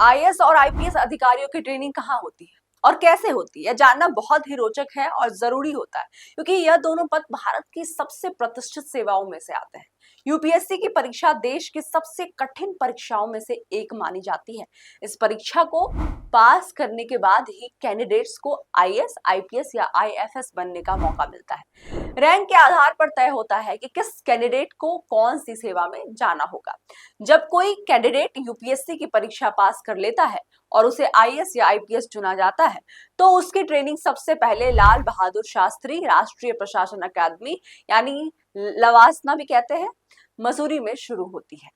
IAS और IPS अधिकारियों की ट्रेनिंग कहाँ होती है और कैसे होती है, जानना बहुत ही रोचक है और जरूरी होता है, क्योंकि यह दोनों पद भारत की सबसे प्रतिष्ठित सेवाओं में से आते हैं। यूपीएससी की परीक्षा देश की सबसे कठिन परीक्षाओं में से एक मानी जाती है। इस परीक्षा को पास करने के बाद ही कैंडिडेट्स को आईएएस, आईपीएस या आईएफएस बनने का मौका मिलता है। रैंक के आधार पर तय होता है कि किस कैंडिडेट को कौन सी सेवा में जाना होगा। जब कोई कैंडिडेट यूपीएससी की परीक्षा पास कर लेता है और उसे आईएएस या आईपीएस चुना जाता है, तो उसकी ट्रेनिंग सबसे पहले लाल बहादुर शास्त्री राष्ट्रीय प्रशासन अकादमी यानी लवासना भी कहते हैं, मसूरी में शुरू होती है।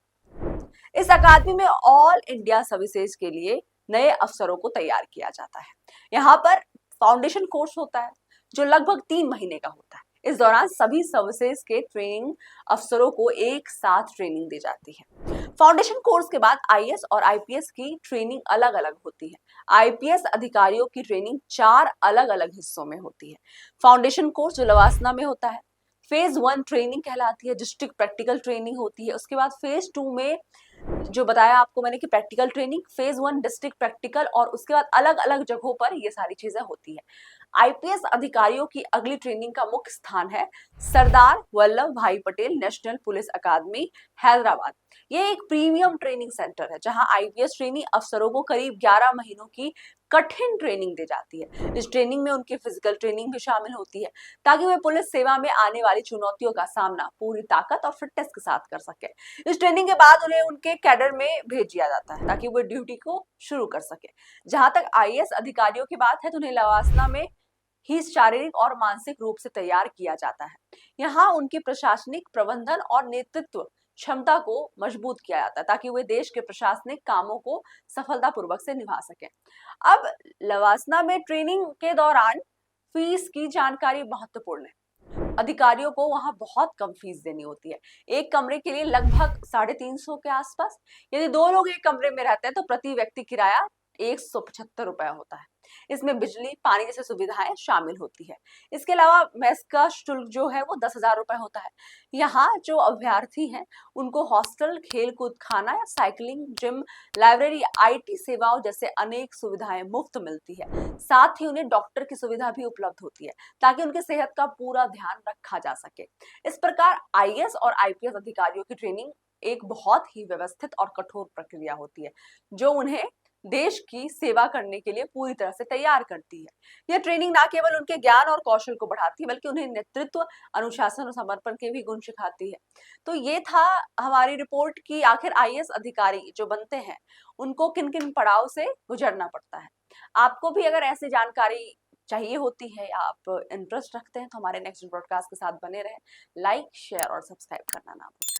इस अकादमी में ऑल इंडिया सर्विसेज के लिए नए अफसरों को तैयार किया जाता है। यहाँ पर फाउंडेशन कोर्स होता है जो लगभग 3 महीने का होता है। इस दौरान सभी सर्विसेज के ट्रेनिंग अफसरों को एक साथ ट्रेनिंग दी जाती है। फाउंडेशन कोर्स के बाद आईएएस और आईपीएस की ट्रेनिंग अलग अलग होती है। आईपीएस अधिकारियों की ट्रेनिंग 4 अलग अलग हिस्सों में होती है। फाउंडेशन कोर्स जो लवासना में होता है, फेज 1 ट्रेनिंग कहलाती है, डिस्ट्रिक्ट प्रैक्टिकल ट्रेनिंग होती है। उसके बाद फेज 2 में जो बताया आपको मैंने कि practical training, phase 1 district practical, और उसके बाद अलग अलग जगहों पर ये सारी चीजें होती है। आईपीएस अधिकारियों की अगली ट्रेनिंग का मुख्य स्थान है सरदार वल्लभ भाई पटेल नेशनल पुलिस अकादमी, हैदराबाद। ये एक प्रीमियम ट्रेनिंग सेंटर है जहां आईपीएस ट्रेनी अफसरों को करीब 11 महीनों की कठिन ट्रेनिंग दी जाती है। इस ट्रेनिंग में उनकी फिजिकल ट्रेनिंग भी शामिल होती है ताकि वे पुलिस सेवा में आने वाली चुनौतियों का सामना पूरी ताकत और फिटनेस के साथ कर सके। इस ट्रेनिंग के बाद उन्हें उनके कैडर में भेज दिया जाता है ताकि वो ड्यूटी को शुरू कर सके। जहां तक आईएएस अधिकारियों की बात है तो उन्हें लवासना में ही शारीरिक और मानसिक रूप से तैयार किया जाता है। यहाँ उनकी प्रशासनिक, प्रबंधन और नेतृत्व क्षमता को मजबूत किया जाता है ताकि वे देश के प्रशासनिक कामों को सफलतापूर्वक से निभा सकें। अब लवासना में ट्रेनिंग के दौरान फीस की जानकारी महत्वपूर्ण है। अधिकारियों को वहां बहुत कम फीस देनी होती है, एक कमरे के लिए लगभग 350 के आसपास। यदि 2 लोग एक कमरे में रहते हैं तो प्रति व्यक्ति किराया 175 रुपया होता है। इसमें बिजली, पानी जैसी सुविधाएं शामिल होती है। इसके अलावा मेस का शुल्क जो है वो 10,000 रुपए होता है। यहाँ जो अभ्यर्थी हैं उनको हॉस्टल, खेल कूद खाना या साइकिलिंग, जिम, लाइब्रेरी, आईटी सेवाओं जैसे अनेक सुविधाएं मुफ्त मिलती है। साथ ही उन्हें डॉक्टर की सुविधा भी उपलब्ध होती है ताकि उनकी सेहत का पूरा ध्यान रखा जा सके। इस प्रकार आईएएस और आईपीएस अधिकारियों की ट्रेनिंग एक बहुत ही व्यवस्थित और कठोर प्रक्रिया होती है जो उन्हें देश की सेवा करने के लिए पूरी तरह से तैयार करती है। यह ट्रेनिंग ना केवल उनके ज्ञान और कौशल को बढ़ाती है बल्कि उन्हें नेतृत्व, अनुशासन और समर्पण के भी गुण सिखाती है। तो ये था हमारी रिपोर्ट की आखिर आईएएस अधिकारी जो बनते हैं उनको किन किन पड़ाव से गुजरना पड़ता है। आपको भी अगर ऐसी जानकारी चाहिए होती है या आप इंटरेस्ट रखते हैं तो हमारे नेक्स्ट ब्रॉडकास्ट के साथ बने रहें। लाइक, शेयर और सब्सक्राइब करना ना भूलें।